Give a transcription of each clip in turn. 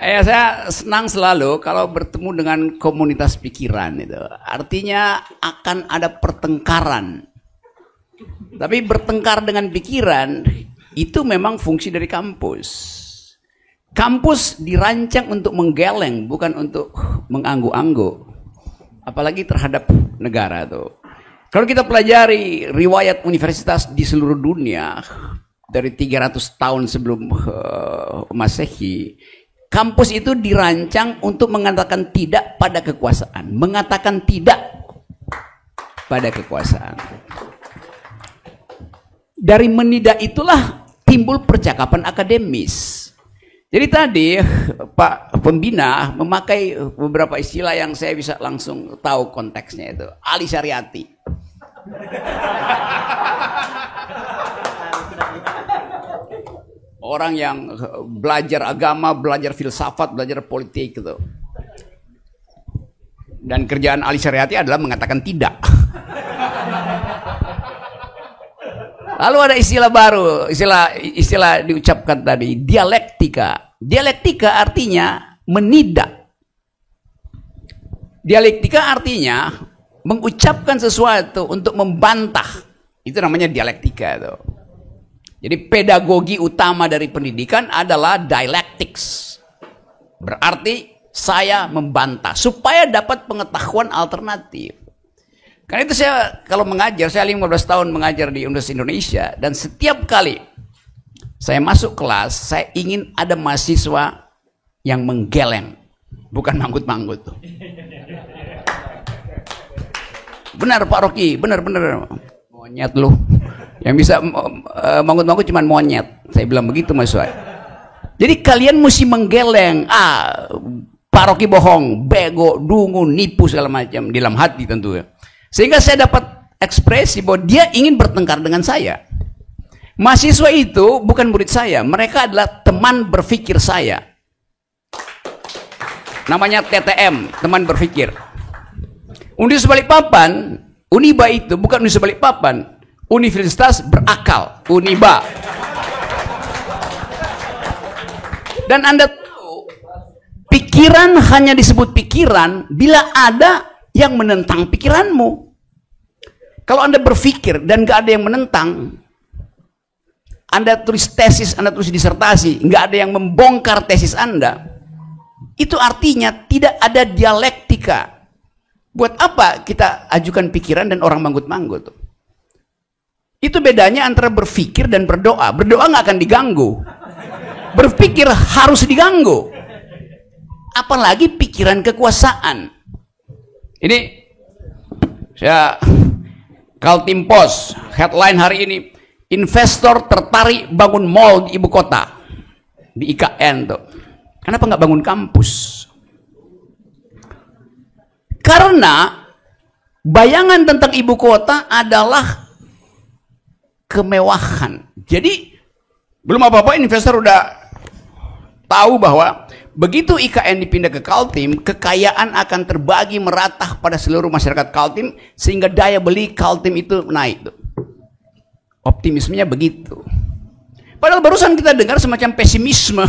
Saya senang selalu kalau bertemu dengan komunitas pikiran itu. Artinya akan ada pertengkaran. Tapi bertengkar dengan pikiran itu memang fungsi dari kampus. Kampus dirancang untuk menggeleng, bukan untuk menganggu-anggu. Apalagi terhadap negara tuh. Kalau kita pelajari riwayat universitas di seluruh dunia dari 300 tahun sebelum Masehi, kampus itu dirancang untuk mengatakan tidak pada kekuasaan, mengatakan tidak pada kekuasaan. Dari menidak itulah timbul percakapan akademis. Jadi tadi Pak Pembina memakai beberapa istilah yang saya bisa langsung tahu konteksnya itu. Ali Syariati. Orang yang belajar agama, belajar filsafat, belajar politik gitu. Dan kerjaan Ali Syariati adalah mengatakan tidak. Lalu ada istilah baru, istilah diucapkan tadi, dialektika. Dialektika artinya menidak. Dialektika artinya mengucapkan sesuatu untuk membantah. Itu namanya dialektika tuh. Jadi pedagogi utama dari pendidikan adalah dialectics. Berarti saya membantah supaya dapat pengetahuan alternatif. Karena itu saya kalau mengajar, saya 15 tahun mengajar di Universitas Indonesia, dan setiap kali saya masuk kelas, saya ingin ada mahasiswa yang menggeleng, bukan manggut-manggut. Benar Pak Rocky, benar. Monyet lu. Yang bisa manggut-manggut cuma monyet. Saya bilang begitu mahasiswa. Jadi kalian mesti menggeleng. Pak Rocky bohong, bego, dungu, nipu segala macam di dalam hati tentu ya. Sehingga saya dapat ekspresi bahwa dia ingin bertengkar dengan saya. Mahasiswa itu bukan murid saya, mereka adalah teman berpikir saya. Namanya TTM, teman berpikir. Universitas Balikpapan, Uniba itu bukan Universitas Balikpapan, Universitas Berakal, Uniba. Dan Anda tahu, pikiran hanya disebut pikiran bila ada yang menentang pikiranmu. Kalau Anda berpikir dan gak ada yang menentang, Anda tulis tesis, Anda tulis disertasi, gak ada yang membongkar tesis Anda, itu artinya tidak ada dialektika. Buat apa kita ajukan pikiran dan orang manggut-manggut? Itu bedanya antara berpikir dan berdoa. Berdoa gak akan diganggu. Berpikir harus diganggu. Apalagi pikiran kekuasaan. Ini saya Kaltim Post headline hari ini, investor tertarik bangun mall di ibu kota, di IKN tuh. Kenapa nggak bangun kampus? Karena bayangan tentang ibu kota adalah kemewahan. Jadi belum apa-apa investor udah tahu bahwa begitu IKN dipindah ke Kaltim, kekayaan akan terbagi merata pada seluruh masyarakat Kaltim sehingga daya beli Kaltim itu naik. Optimismenya begitu. Padahal barusan kita dengar semacam pesimisme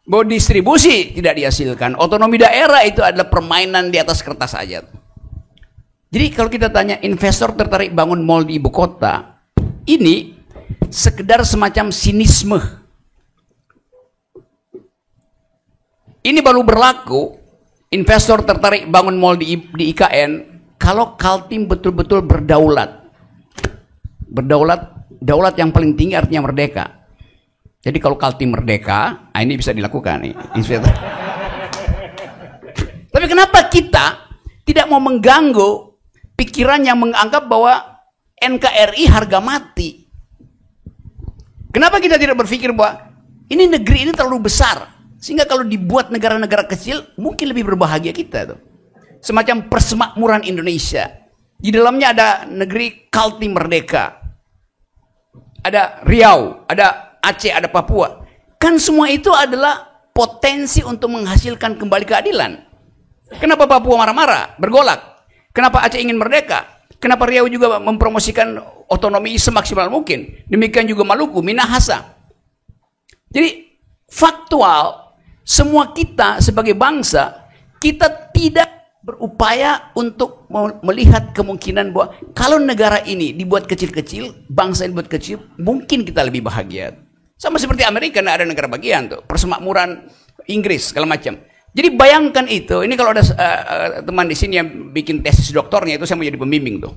bahwa distribusi tidak dihasilkan. Otonomi daerah itu adalah permainan di atas kertas saja. Jadi kalau kita tanya investor tertarik bangun mall di ibu kota, ini sekedar semacam sinisme. Ini baru berlaku, investor tertarik bangun mall di IKN, kalau Kaltim betul-betul berdaulat. Daulat yang paling tinggi artinya merdeka. Jadi kalau Kaltim merdeka, ini bisa dilakukan. Tapi kenapa kita tidak mau mengganggu pikiran yang menganggap bahwa NKRI harga mati? Kenapa kita tidak berpikir bahwa ini negeri ini terlalu besar, sehingga kalau dibuat negara-negara kecil mungkin lebih berbahagia kita tuh. Semacam persemakmuran Indonesia. Di dalamnya ada negeri Kaltim merdeka. Ada Riau, ada Aceh, ada Papua. Kan semua itu adalah potensi untuk menghasilkan kembali keadilan. Kenapa Papua marah-marah, bergolak? Kenapa Aceh ingin merdeka? Kenapa Riau juga mempromosikan otonomi semaksimal mungkin? Demikian juga Maluku, Minahasa. Jadi faktual, semua kita sebagai bangsa, kita tidak berupaya untuk melihat kemungkinan bahwa kalau negara ini dibuat kecil-kecil, bangsa ini dibuat kecil, mungkin kita lebih bahagia. Sama seperti Amerika, ada negara bagian tuh, persemakmuran Inggris segala macam. Jadi bayangkan itu, ini kalau ada teman di sini yang bikin tesis doktornya, itu saya mau jadi pembimbing tuh.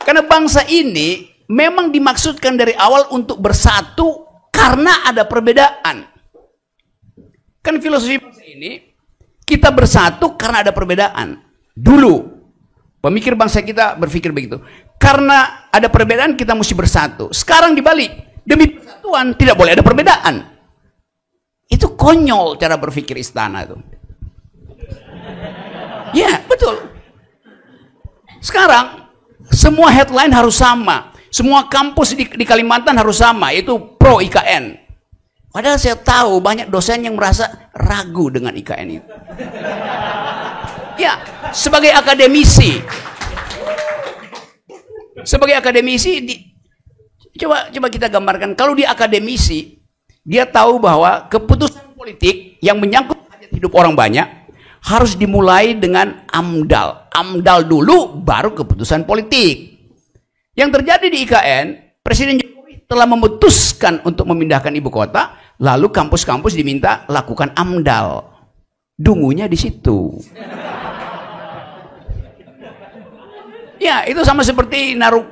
Karena bangsa ini memang dimaksudkan dari awal untuk bersatu karena ada perbedaan. Kan filosofi bangsa ini, kita bersatu karena ada perbedaan. Dulu, pemikir bangsa kita berpikir begitu. Karena ada perbedaan, kita mesti bersatu. Sekarang dibalik, demi persatuan tidak boleh ada perbedaan. Itu konyol cara berpikir istana itu. Ya, betul. Sekarang, semua headline harus sama. Semua kampus di Kalimantan harus sama, yaitu pro IKN. Padahal saya tahu banyak dosen yang merasa ragu dengan IKN itu. Ya, sebagai akademisi, coba kita gambarkan, kalau dia akademisi, dia tahu bahwa keputusan politik yang menyangkut hajat hidup orang banyak harus dimulai dengan AMDAL. AMDAL dulu, baru keputusan politik. Yang terjadi di IKN, Presiden Jokowi telah memutuskan untuk memindahkan ibu kota, lalu kampus-kampus diminta lakukan AMDAL. Dungunya di situ. Ya, itu sama seperti naruh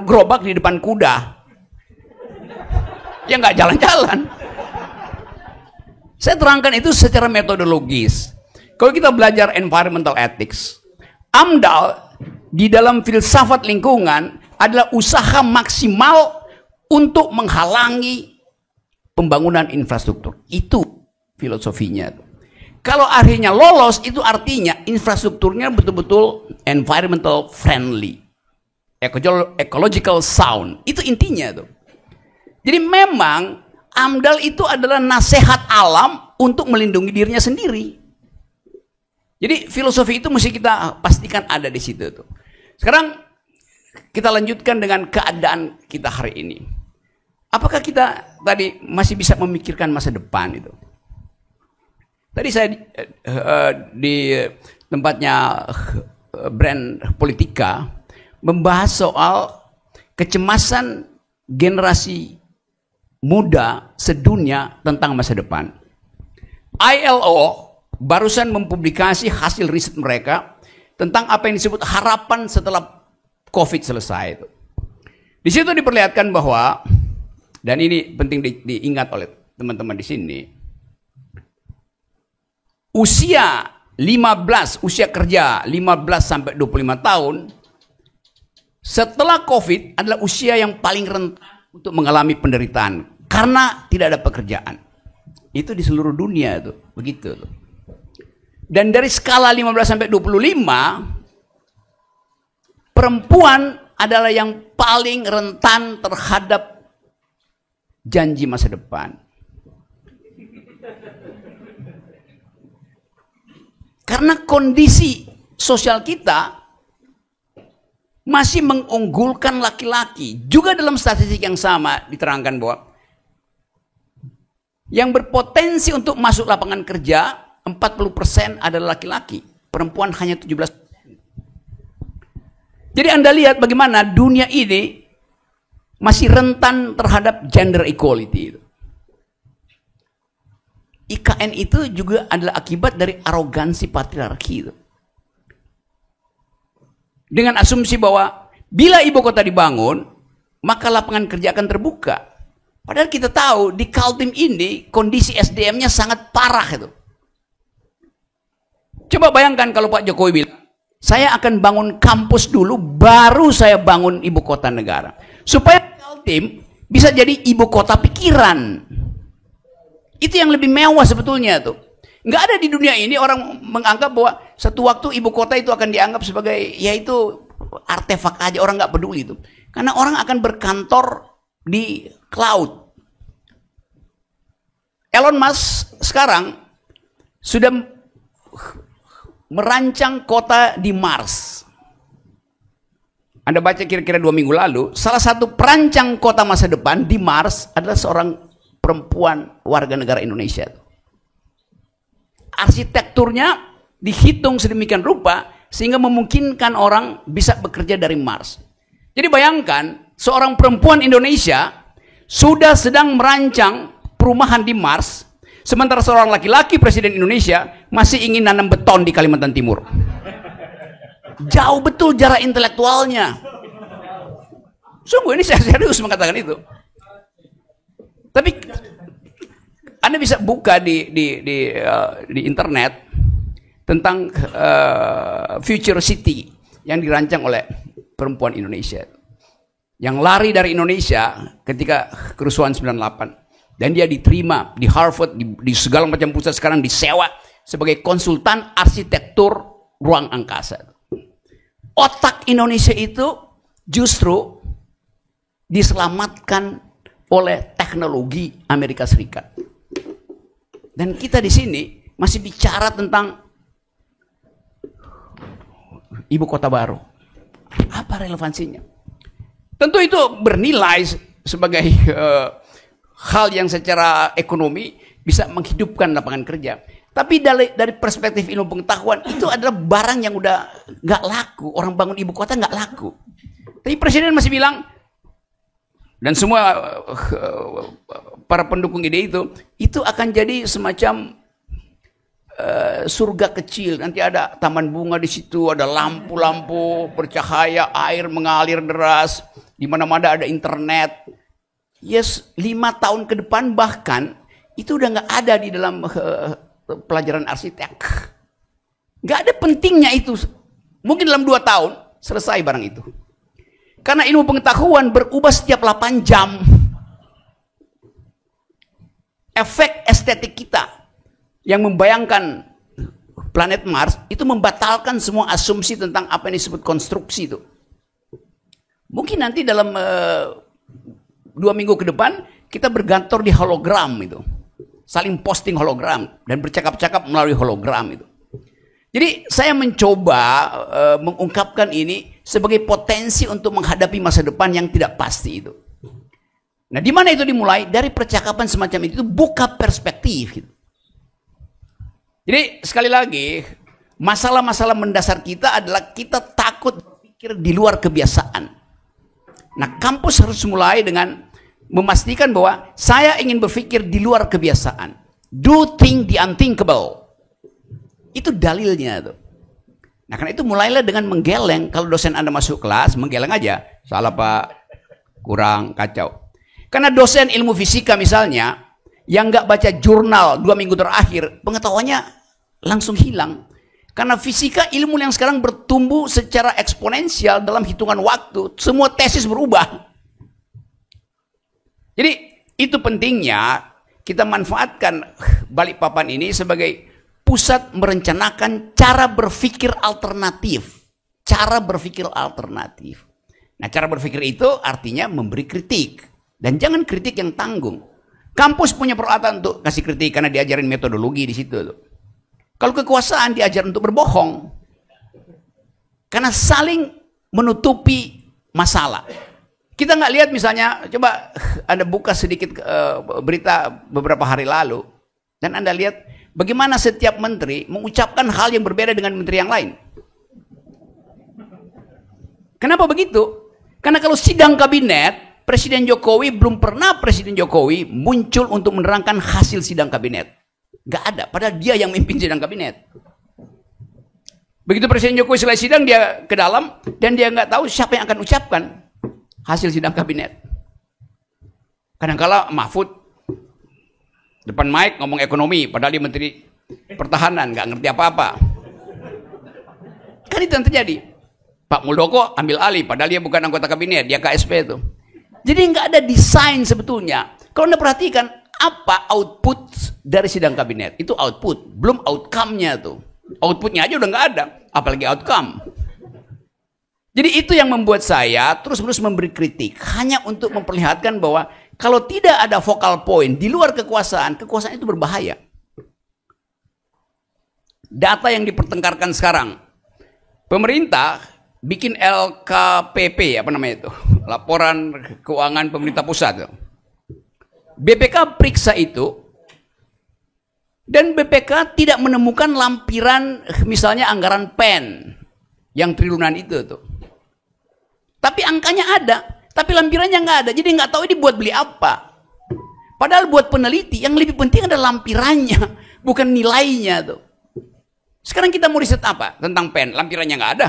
gerobak di depan kuda. Ya nggak jalan-jalan. Saya terangkan itu secara metodologis. Kalau kita belajar environmental ethics, AMDAL di dalam filsafat lingkungan adalah usaha maksimal untuk menghalangi pembangunan infrastruktur. Itu filosofinya. Kalau akhirnya lolos, itu artinya infrastrukturnya betul-betul environmental friendly, ecological sound. Itu intinya tuh. Jadi memang AMDAL itu adalah nasihat alam untuk melindungi dirinya sendiri. Jadi filosofi itu mesti kita pastikan ada di situ tuh. Sekarang kita lanjutkan dengan keadaan kita hari ini. Apakah kita tadi masih bisa memikirkan masa depan itu? Tadi saya di tempatnya brand Politika membahas soal kecemasan generasi muda sedunia tentang masa depan. ILO barusan mempublikasi hasil riset mereka tentang apa yang disebut harapan setelah COVID selesai. Di situ diperlihatkan bahwa, dan ini penting diingat oleh teman-teman di sini, usia kerja 15 sampai 25 tahun setelah COVID adalah usia yang paling rentan untuk mengalami penderitaan karena tidak ada pekerjaan. Itu di seluruh dunia tuh, begitu tuh. Dan dari skala 15 sampai 25, perempuan adalah yang paling rentan terhadap janji masa depan. Karena kondisi sosial kita masih mengunggulkan laki-laki. Juga dalam statistik yang sama diterangkan bahwa yang berpotensi untuk masuk lapangan kerja 40% adalah laki-laki. Perempuan hanya 17%. Jadi Anda lihat bagaimana dunia ini masih rentan terhadap gender equality. IKN itu juga adalah akibat dari arogansi patriarki. Dengan asumsi bahwa bila ibu kota dibangun, maka lapangan kerja akan terbuka. Padahal kita tahu di Kaltim ini kondisi SDM-nya sangat parah itu. Coba bayangkan kalau Pak Jokowi bilang, saya akan bangun kampus dulu, baru saya bangun ibu kota negara. Supaya Kaltim bisa jadi ibu kota pikiran. Itu yang lebih mewah sebetulnya tuh. Nggak ada di dunia ini orang menganggap bahwa satu waktu ibu kota itu akan dianggap sebagai, yaitu artefak aja, orang nggak peduli itu. Karena orang akan berkantor di cloud. Elon Musk sekarang sudah merancang kota di Mars. Anda baca kira-kira 2 minggu lalu, salah satu perancang kota masa depan di Mars adalah seorang perempuan warga negara Indonesia. Arsitekturnya dihitung sedemikian rupa sehingga memungkinkan orang bisa bekerja dari Mars. Jadi bayangkan seorang perempuan Indonesia sudah sedang merancang perumahan di Mars, sementara seorang laki-laki presiden Indonesia masih ingin nanam beton di Kalimantan Timur. Jauh betul jarak intelektualnya. Sungguh ini saya serius mengatakan itu. Tapi Anda bisa buka di internet tentang Future City yang dirancang oleh perempuan Indonesia yang lari dari Indonesia ketika kerusuhan 98, dan dia diterima di Harvard, di segala macam pusat, sekarang disewa sebagai konsultan arsitektur ruang angkasa. Otak Indonesia itu justru diselamatkan oleh teknologi Amerika Serikat. Dan kita di sini masih bicara tentang ibu kota baru. Apa relevansinya? Tentu itu bernilai sebagai hal yang secara ekonomi bisa menghidupkan lapangan kerja. Tapi dari perspektif ilmu pengetahuan, itu adalah barang yang udah nggak laku. Orang bangun ibu kota nggak laku. Tapi presiden masih bilang, dan semua para pendukung ide itu akan jadi semacam surga kecil. Nanti ada taman bunga di situ, ada lampu-lampu bercahaya, air mengalir deras, di mana-mana ada internet. Yes, 5 tahun ke depan bahkan itu udah nggak ada di dalam pelajaran arsitek. Nggak ada pentingnya itu. Mungkin dalam 2 tahun selesai barang itu. Karena ilmu pengetahuan berubah setiap 8 jam. Efek estetik kita yang membayangkan planet Mars itu membatalkan semua asumsi tentang apa yang disebut konstruksi itu. Mungkin nanti dalam 2 minggu ke depan kita bergantor di hologram itu. Saling posting hologram dan bercakap-cakap melalui hologram itu. Jadi saya mencoba mengungkapkan ini sebagai potensi untuk menghadapi masa depan yang tidak pasti itu. Nah, di mana itu dimulai? Dari percakapan semacam itu buka perspektif gitu. Jadi sekali lagi, masalah-masalah mendasar kita adalah kita takut berpikir di luar kebiasaan. Nah, kampus harus mulai dengan memastikan bahwa saya ingin berpikir di luar kebiasaan. Do think the unthinkable. Itu dalilnya tuh. Nah, karena itu mulailah dengan menggeleng. Kalau dosen Anda masuk kelas, menggeleng aja. Salah Pak, kurang, kacau. Karena dosen ilmu fisika misalnya, yang nggak baca jurnal 2 minggu terakhir, pengetahuannya langsung hilang. Karena fisika ilmu yang sekarang bertumbuh secara eksponensial dalam hitungan waktu. Semua tesis berubah. Jadi itu pentingnya kita manfaatkan Balikpapan ini sebagai pusat merencanakan cara berpikir alternatif. Cara berpikir alternatif. Nah, cara berpikir itu artinya memberi kritik. Dan jangan kritik yang tanggung. Kampus punya peralatan untuk kasih kritik karena diajarin metodologi di situ. Kalau kekuasaan diajar untuk berbohong. Karena saling menutupi masalah. Kita nggak lihat misalnya, coba Anda buka sedikit berita beberapa hari lalu. Dan Anda lihat bagaimana setiap menteri mengucapkan hal yang berbeda dengan menteri yang lain. Kenapa begitu? Karena kalau sidang kabinet, Presiden Jokowi belum pernah Presiden Jokowi muncul untuk menerangkan hasil sidang kabinet. Gak ada, padahal dia yang memimpin sidang kabinet. Begitu Presiden Jokowi selesai sidang, dia ke dalam, dan dia nggak tahu siapa yang akan ucapkan hasil sidang kabinet. Kadang-kala Mahfud depan mic ngomong ekonomi, padahal dia menteri pertahanan, nggak ngerti apa-apa. Kan itu yang terjadi. Pak Muldoko ambil alih, padahal dia bukan anggota kabinet, dia KSP itu. Jadi nggak ada desain sebetulnya. Kalau Anda perhatikan, apa output dari sidang kabinet? Itu output, belum outcome-nya tuh. Outputnya aja udah nggak ada, apalagi outcome. Jadi itu yang membuat saya terus-menerus memberi kritik, hanya untuk memperlihatkan bahwa kalau tidak ada focal point di luar kekuasaan, kekuasaan itu berbahaya. Data yang dipertengkarkan sekarang, pemerintah bikin LKPP, apa namanya itu, laporan keuangan pemerintah pusat. BPK periksa itu, dan BPK tidak menemukan lampiran misalnya anggaran PEN yang triliunan itu tuh. Tapi angkanya ada, tapi lampirannya nggak ada. Jadi nggak tahu ini buat beli apa. Padahal buat peneliti yang lebih penting adalah lampirannya, bukan nilainya tuh. Sekarang kita mau riset apa tentang PEN? Lampirannya nggak ada.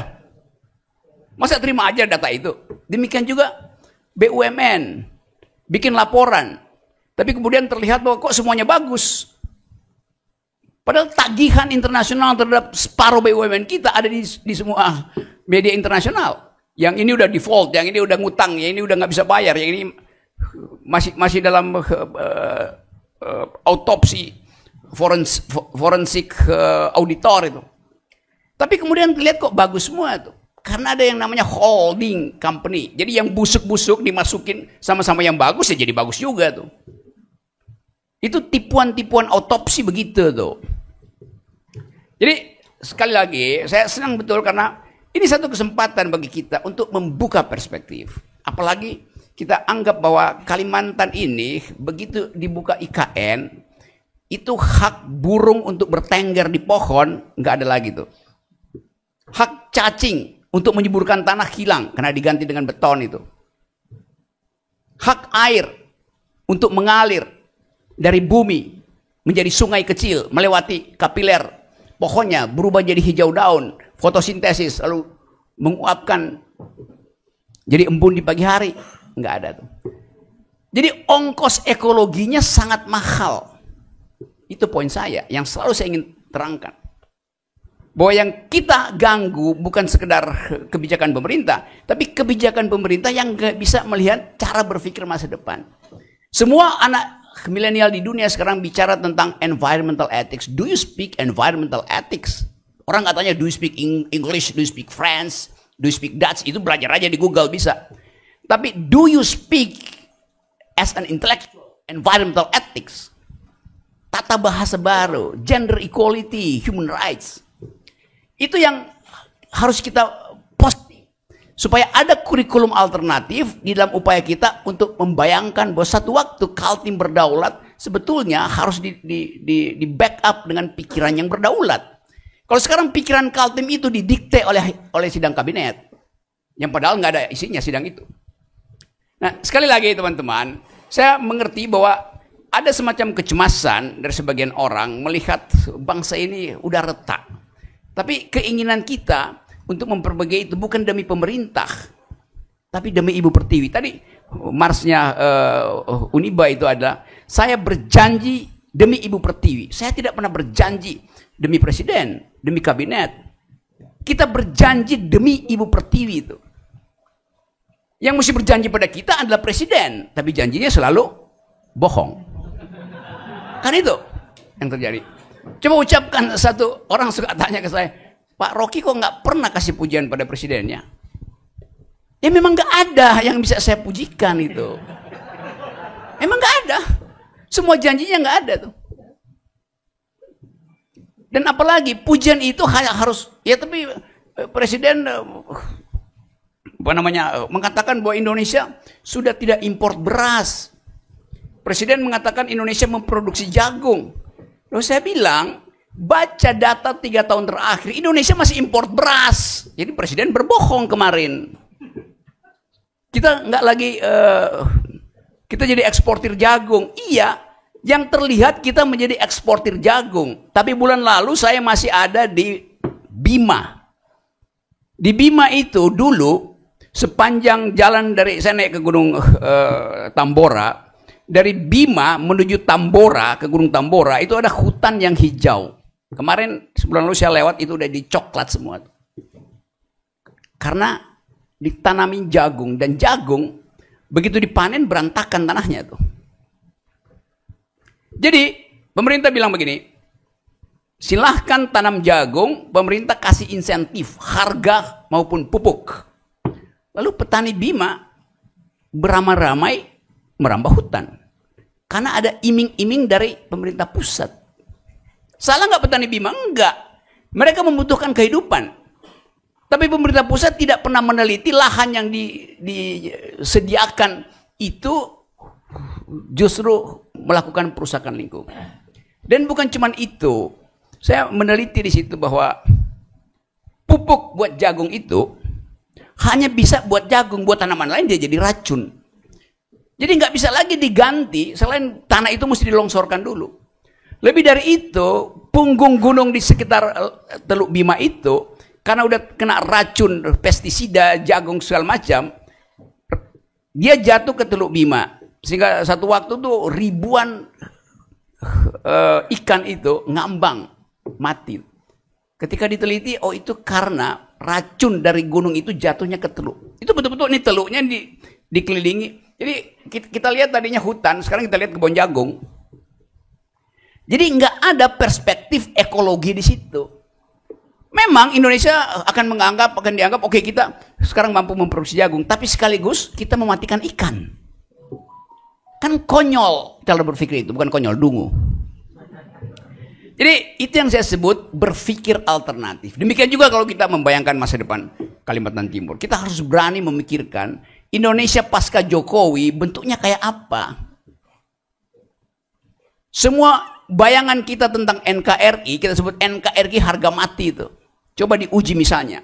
Masa terima aja data itu? Demikian juga BUMN bikin laporan, tapi kemudian terlihat bahwa kok semuanya bagus. Padahal tagihan internasional terhadap separuh BUMN kita ada di semua media internasional. Yang ini udah default, yang ini udah ngutang, yang ini udah nggak bisa bayar, yang ini masih dalam autopsi forensik auditor itu. Tapi kemudian lihat kok bagus semua tuh. Karena ada yang namanya holding company. Jadi yang busuk-busuk dimasukin sama-sama yang bagus ya jadi bagus juga tuh. Itu tipuan-tipuan autopsi begitu tuh. Jadi sekali lagi saya senang betul karena ini satu kesempatan bagi kita untuk membuka perspektif. Apalagi kita anggap bahwa Kalimantan ini begitu dibuka IKN, itu hak burung untuk bertengger di pohon nggak ada lagi tuh. Hak cacing untuk menyuburkan tanah hilang karena diganti dengan beton itu. Hak air untuk mengalir dari bumi menjadi sungai kecil melewati kapiler pohonnya berubah jadi hijau daun, fotosintesis lalu menguapkan jadi embun di pagi hari, nggak ada tuh. Jadi ongkos ekologinya sangat mahal. Itu poin saya yang selalu saya ingin terangkan. Bahwa yang kita ganggu bukan sekedar kebijakan pemerintah, tapi kebijakan pemerintah yang nggak bisa melihat cara berpikir masa depan. Semua anak milenial di dunia sekarang bicara tentang environmental ethics. Do you speak environmental ethics? Orang katanya do you speak English, do you speak French, do you speak Dutch? Itu belajar aja di Google bisa. Tapi do you speak as an intellectual environmental ethics? Tata bahasa baru, gender equality, human rights. Itu yang harus kita posting. Supaya ada kurikulum alternatif di dalam upaya kita untuk membayangkan bahwa satu waktu Kaltim berdaulat sebetulnya harus di backup dengan pikiran yang berdaulat. Kalau sekarang pikiran Kaltim itu didikte oleh sidang kabinet, yang padahal nggak ada isinya sidang itu. Nah, sekali lagi teman-teman, saya mengerti bahwa ada semacam kecemasan dari sebagian orang melihat bangsa ini udah retak. Tapi keinginan kita untuk memperbaiki itu bukan demi pemerintah, tapi demi Ibu Pertiwi. Tadi marsnya Uniba itu adalah saya berjanji demi Ibu Pertiwi. Saya tidak pernah berjanji demi presiden, demi kabinet. Kita berjanji demi Ibu Pertiwi itu. Yang mesti berjanji pada kita adalah presiden, tapi janjinya selalu bohong. Kan itu yang terjadi. Coba ucapkan satu orang suka tanya ke saya, Pak Rocky kok nggak pernah kasih pujian pada presidennya? Ya memang nggak ada yang bisa saya pujikan itu. Emang nggak ada. Semua janjinya nggak ada tuh. Dan apalagi pujian itu harus ya tapi presiden mengatakan bahwa Indonesia sudah tidak import beras. Presiden mengatakan Indonesia memproduksi jagung. Lalu saya bilang, baca data 3 tahun terakhir, Indonesia masih import beras. Jadi presiden berbohong kemarin. Kita nggak lagi, kita jadi eksportir jagung. Iya, yang terlihat kita menjadi eksportir jagung. Tapi bulan lalu saya masih ada di Bima. Di Bima itu dulu, sepanjang jalan dari, saya naik ke Gunung Tambora, dari Bima menuju Tambora, ke Gunung Tambora, itu ada hutan yang hijau. Kemarin sebulan lalu saya lewat, itu udah dicoklat semua. Karena ditanami jagung, dan jagung begitu dipanen berantakan tanahnya tuh. Jadi pemerintah bilang begini, silahkan tanam jagung, pemerintah kasih insentif harga maupun pupuk. Lalu petani Bima beramai-ramai merambah hutan. Karena ada iming-iming dari pemerintah pusat. Salah nggak petani Bima? Enggak. Mereka membutuhkan kehidupan. Tapi pemerintah pusat tidak pernah meneliti lahan yang disediakan itu justru melakukan perusakan lingkungan. Dan bukan cuma itu, saya meneliti di situ bahwa pupuk buat jagung itu hanya bisa buat jagung, buat tanaman lain dia jadi racun. Jadi nggak bisa lagi diganti, selain tanah itu mesti dilongsorkan dulu. Lebih dari itu, punggung gunung di sekitar Teluk Bima itu, karena udah kena racun, pestisida, jagung segala macam, dia jatuh ke Teluk Bima. Sehingga satu waktu tuh ribuan ikan itu ngambang, mati. Ketika diteliti, oh itu karena racun dari gunung itu jatuhnya ke teluk. Itu betul-betul ini teluknya dikelilingi. Jadi kita lihat tadinya hutan, sekarang kita lihat kebun jagung. Jadi nggak ada perspektif ekologi di situ. Memang Indonesia akan dianggap, oke, kita sekarang mampu memproduksi jagung, tapi sekaligus kita mematikan ikan. Kan konyol cara berpikir itu, bukan konyol, dungu. Jadi itu yang saya sebut berpikir alternatif. Demikian juga kalau kita membayangkan masa depan Kalimantan Timur. Kita harus berani memikirkan Indonesia pasca Jokowi bentuknya kayak apa. Semua bayangan kita tentang NKRI, kita sebut NKRI harga mati itu. Coba diuji misalnya,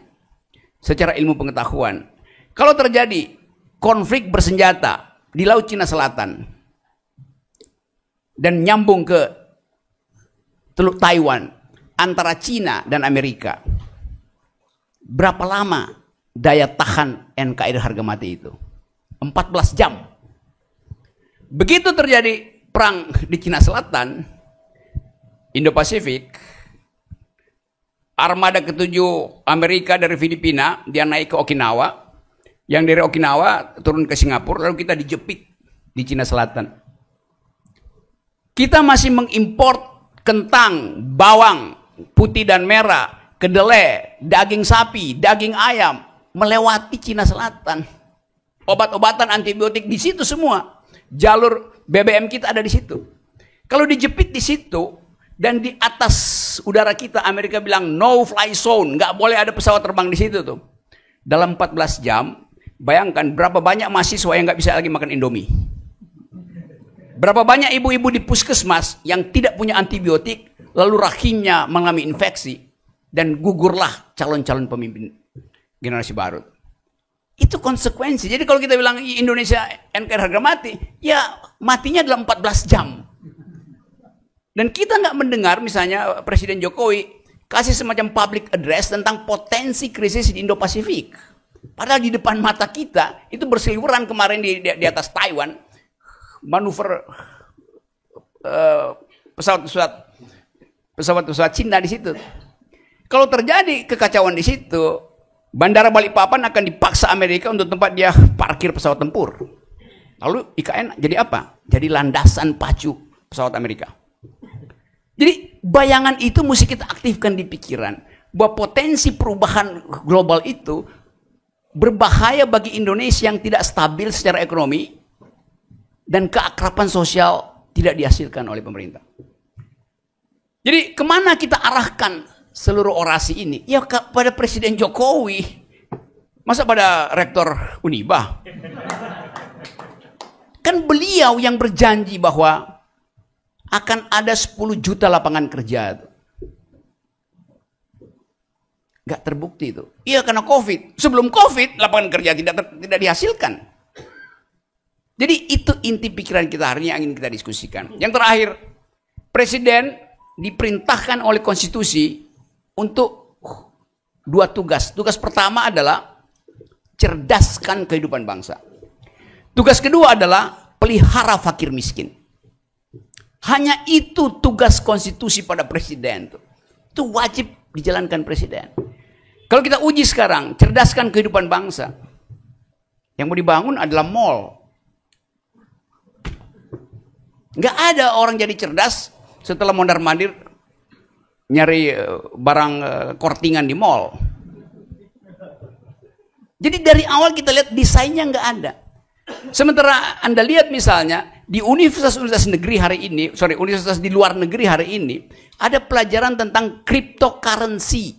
secara ilmu pengetahuan. Kalau terjadi konflik bersenjata di Laut Cina Selatan dan nyambung ke Teluk Taiwan antara Cina dan Amerika, berapa lama daya tahan NKRI harga mati itu? 14 jam. Begitu terjadi perang di Cina Selatan, Indo-Pasifik, armada ke-7 Amerika dari Filipina, dia naik ke Okinawa. Yang dari Okinawa turun ke Singapura, lalu kita dijepit di Cina Selatan. Kita masih mengimpor kentang, bawang, putih dan merah, kedelai, daging sapi, daging ayam, melewati Cina Selatan. Obat-obatan antibiotik di situ semua. Jalur BBM kita ada di situ. Kalau dijepit di situ, dan di atas udara kita Amerika bilang no fly zone, nggak boleh ada pesawat terbang di situ tuh. Dalam 14 jam, bayangkan berapa banyak mahasiswa yang nggak bisa lagi makan Indomie. Berapa banyak ibu-ibu di puskesmas yang tidak punya antibiotik, lalu rahimnya mengalami infeksi, dan gugurlah calon-calon pemimpin generasi baru. Itu konsekuensi. Jadi kalau kita bilang Indonesia NKRI harga mati, ya matinya dalam 14 jam. Dan kita nggak mendengar misalnya Presiden Jokowi kasih semacam public address tentang potensi krisis di Indo-Pasifik. Padahal di depan mata kita itu berseliweran kemarin di atas Taiwan, manuver pesawat Cina di situ. Kalau terjadi kekacauan di situ, Bandara Balikpapan akan dipaksa Amerika untuk tempat dia parkir pesawat tempur. Lalu IKN jadi apa? Jadi landasan pacu pesawat Amerika. Jadi bayangan itu mesti kita aktifkan di pikiran. Bahwa potensi perubahan global itu berbahaya bagi Indonesia yang tidak stabil secara ekonomi dan keakraban sosial tidak dihasilkan oleh pemerintah. Jadi kemana kita arahkan seluruh orasi ini? Ya pada Presiden Jokowi. Masa pada Rektor Uniba? Kan beliau yang berjanji bahwa akan ada 10 juta lapangan kerja. Gak terbukti itu. Iya karena COVID. Sebelum COVID lapangan kerja tidak dihasilkan. Jadi itu inti pikiran kita hari ini yang ingin kita diskusikan. Yang terakhir, Presiden diperintahkan oleh konstitusi untuk 2 tugas. Tugas pertama adalah cerdaskan kehidupan bangsa. Tugas kedua adalah pelihara fakir miskin. Hanya itu tugas konstitusi pada presiden. Itu wajib dijalankan presiden. Kalau kita uji sekarang, cerdaskan kehidupan bangsa. Yang mau dibangun adalah mall. Nggak ada orang jadi cerdas setelah mondar-mandir nyari barang kortingan di mall. Jadi dari awal kita lihat desainnya nggak ada. Sementara Anda lihat misalnya di universitas negeri hari ini, universitas di luar negeri hari ini, ada pelajaran tentang cryptocurrency.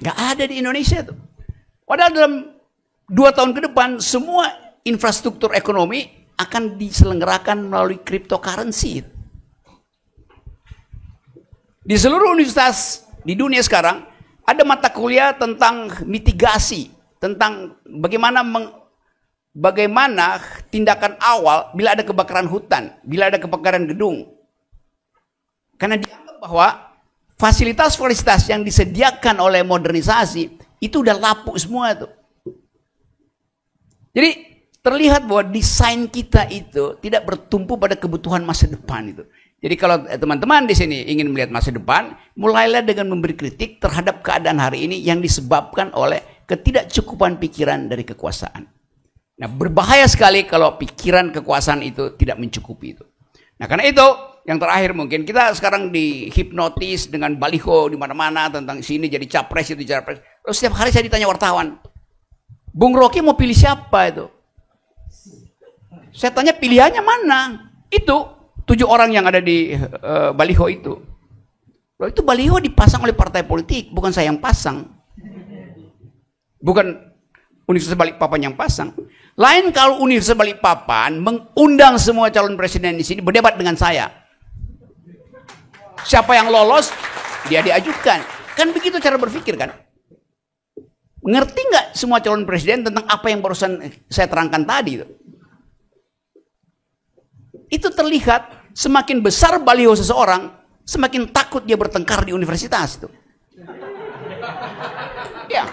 Nggak ada di Indonesia tuh. Padahal dalam 2 tahun ke depan semua infrastruktur ekonomi akan diselenggarakan melalui cryptocurrency. Di seluruh universitas di dunia sekarang ada mata kuliah tentang mitigasi, tentang bagaimana tindakan awal bila ada kebakaran hutan, bila ada kebakaran gedung. Karena dianggap bahwa fasilitas yang disediakan oleh modernisasi itu udah lapuk semua itu. Jadi terlihat bahwa desain kita itu tidak bertumpu pada kebutuhan masa depan itu. Jadi kalau teman-teman di sini ingin melihat masa depan, mulailah dengan memberi kritik terhadap keadaan hari ini yang disebabkan oleh ketidakcukupan pikiran dari kekuasaan. Nah, berbahaya sekali kalau pikiran kekuasaan itu tidak mencukupi itu. Nah, karena itu yang terakhir mungkin kita sekarang dihipnotis dengan baliho di mana-mana tentang sini jadi capres itu capres. Terus setiap hari saya ditanya wartawan, Bung Rocky mau pilih siapa itu? Saya tanya pilihannya mana? Itu 7 orang yang ada di baliho itu. Loh, itu baliho dipasang oleh partai politik, bukan saya yang pasang. Bukan Universitas Balikpapan yang pasang. Lain kalau Universitas Balikpapan mengundang semua calon presiden di sini berdebat dengan saya. Siapa yang lolos, dia diajukan. Kan begitu cara berpikir kan? Ngerti nggak semua calon presiden tentang apa yang barusan saya terangkan tadi itu? Itu terlihat semakin besar baliho seseorang, semakin takut dia bertengkar di universitas itu. Ya.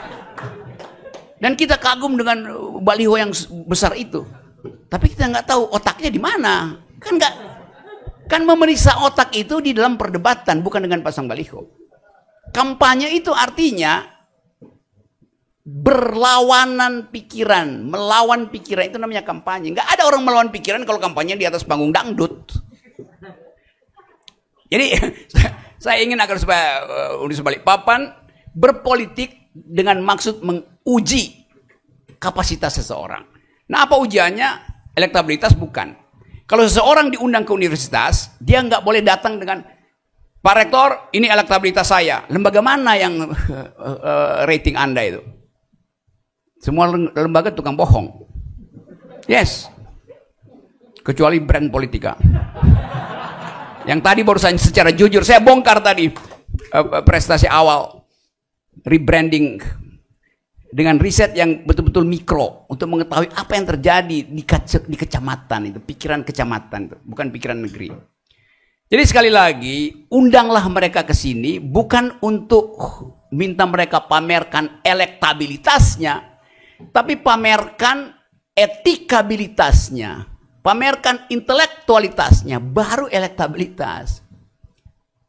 Dan kita kagum dengan baliho yang besar itu. Tapi kita nggak tahu otaknya di mana. Kan memeriksa otak itu di dalam perdebatan, bukan dengan pasang baliho. Kampanye itu artinya berlawanan pikiran, melawan pikiran, itu namanya kampanye. Nggak ada orang melawan pikiran kalau kampanye di atas panggung dangdut. Jadi saya ingin agar supaya Universitas Balikpapan berpolitik dengan maksud menguji kapasitas seseorang. Nah, apa ujiannya? Elektabilitas bukan. Kalau seseorang diundang ke universitas, dia nggak boleh datang dengan, Pak Rektor, ini elektabilitas saya. Lembaga mana yang rating Anda itu? Semua lembaga tukang bohong. Yes. Kecuali brand politika. Yang tadi barusan secara jujur, saya bongkar tadi prestasi awal. Rebranding dengan riset yang betul-betul mikro untuk mengetahui apa yang terjadi di kecamatan itu, pikiran kecamatan itu, bukan pikiran negeri. Jadi sekali lagi, undanglah mereka ke sini bukan untuk minta mereka pamerkan elektabilitasnya, tapi pamerkan etikabilitasnya, pamerkan intelektualitasnya, baru elektabilitas.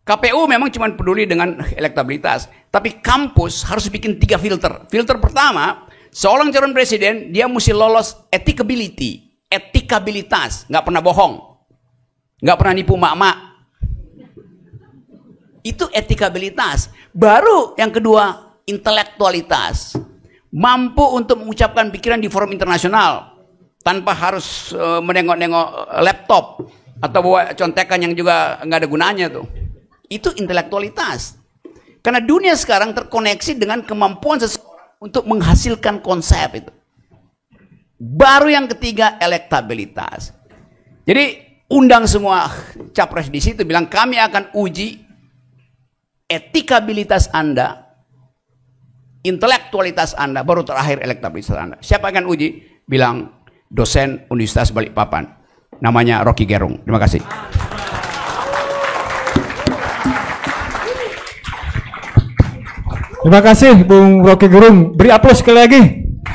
KPU memang cuma peduli dengan elektabilitas, tapi kampus harus bikin 3 filter. Filter pertama, seorang calon presiden dia mesti lolos etikability, etikabilitas, nggak pernah bohong, nggak pernah nipu mak-mak. Itu etikabilitas. Baru yang kedua, intelektualitas, mampu untuk mengucapkan pikiran di forum internasional tanpa harus menengok-nengok laptop atau bawa contekan yang juga nggak ada gunanya tuh. Itu intelektualitas. Karena dunia sekarang terkoneksi dengan kemampuan seseorang untuk menghasilkan konsep itu. Baru yang ketiga, elektabilitas. Jadi undang semua capres di situ, bilang kami akan uji etikabilitas Anda, intelektualitas Anda, baru terakhir elektabilitas Anda. Siapa akan uji? Bilang dosen Universitas Balikpapan. Namanya Rocky Gerung. Terima kasih. Terima kasih Bung Rocky Gerung. Beri aplaus sekali lagi.